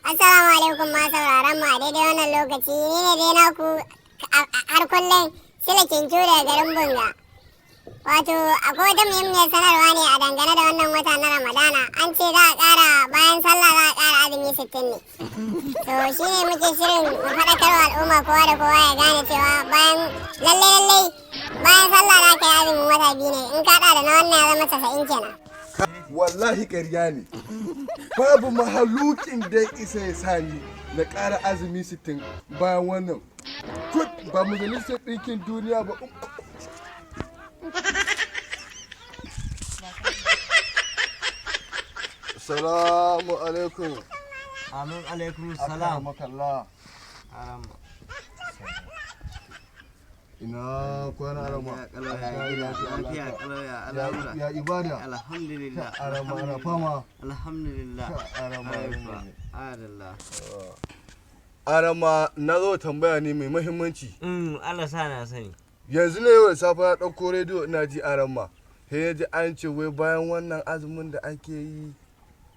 Assalamu alaikum masu sauraron mu a daidai wannan lokaci ni ne dai naku har kullum Silakin Jure garin Bunga. Wato akwai wata muhimmiyar sanarwa ne a dangane da wannan wata na Ramadana. An ce za a ƙara bayan sallah za a ƙara azumi 60 ne. To shi ne muke shirin mu faɗakarwa al'umma kowa da kowa ya gane cewa bayan lallai bayan sallah za ka yi azumin wata 2 ne in ka haɗa da na wannan ya zama 90 kenan. Wallahi ƙarya ne, babu mahalukin da isa ya sani na ƙara azumi 60 bayan wannan. Ba majalisar ɗinkin duniya ba. Salamu alaikum. Amin alaikum salam. Makalla. Ina kwana arama. Ya ibada. Alhamdulillah. Arama ana fama. Alhamdulillah. Arama na zo tambaya ne mai muhimmanci. Allah sa na sani. Yanzu ne yau da safe na ɗauko rediyo ina ji arama. Sai ya ji an ce wai bayan wannan azumin da ake yi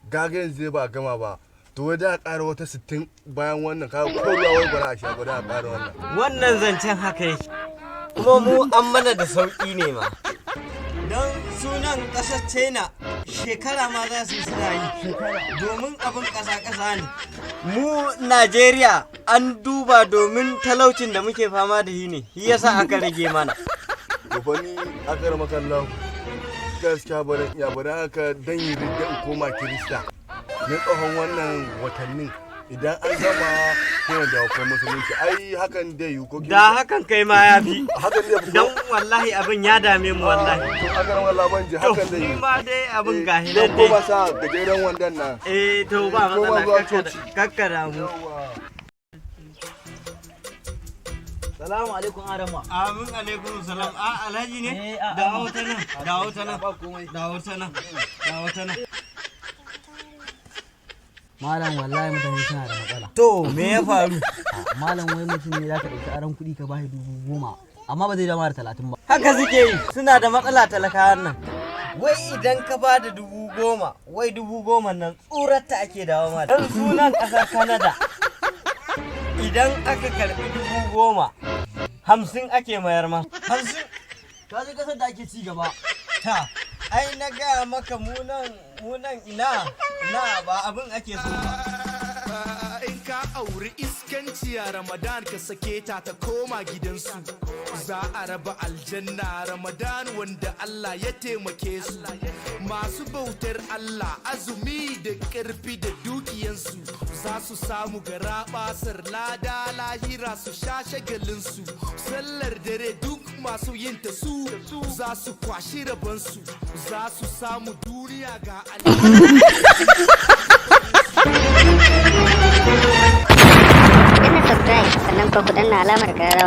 gagayen zai ba gama ba. To wai da a ƙara wata 60 bayan wannan kaga ko ruwa wai bara a sha ba da a ƙara wannan. Wannan zancen haka yake. Kuma mu an mana da sauƙi ne ma. Don sunan ƙasar China shekara ma za su yi suna yi. Domin abin ƙasa-ƙasa ne. Mu Najeriya an duba domin talaucin da muke fama da shi ne. Shi yasa aka rage mana. To fa ni aka rama kallon gaskiya ba dan iya ba dan haka dan yi ridda in koma Kirista. Na tsohon wannan watannin idan an gama yana da wakon musulunci ai hakan dai yi ko Da hakan kai ma ya fi. hakan dai Don wallahi abin ya dame mu wallahi. to aka rama laban ji hakan dai Ni yi ma dai abin gahi don nan ko ba dai. sa gajeren wandan nan To ba Ko ba zuwa matsala coci. kakkara mu. Salamu alaikum Adama. Amin alaikum salam. Alhaji ne? Dawo ta nan. Dawo ta nan. Dawo ta nan. Dawo ta nan. Malam wallahi mutane suna da matsala. To me ya faru? Malam wai mutum ne za ka ɗauki aron kuɗi ka bashi 10,000 amma ba zai dama da 30 ba. Haka suke yi. Suna da matsala talakawan nan. Wai idan ka ba da 10,000, wai 10,000 nan tsurarta ake dawo ma. Dan sunan ƙasar Canada. Idan aka karɓi 10,000, 50 ake mayar ma. 50? Ka je kasar da ake ci gaba. Ta, ai na gaya maka munan ina ba abin ake so ba. In ka auri iskanci a Ramadan ka sake ta ta koma gidansu. Za a raba aljanna Ramadan wanda Allah ya taimake su. Masu bautar Allah azumi da ƙarfi da dukiyansu za su samu garaɓasar lada lahira su sha shagalinsu. Sallar dare duk masu yin ta su za su kwashi rabansu. Za su samu duniya ga Danna subscribe sannan ku danna alamar ƙararrawa.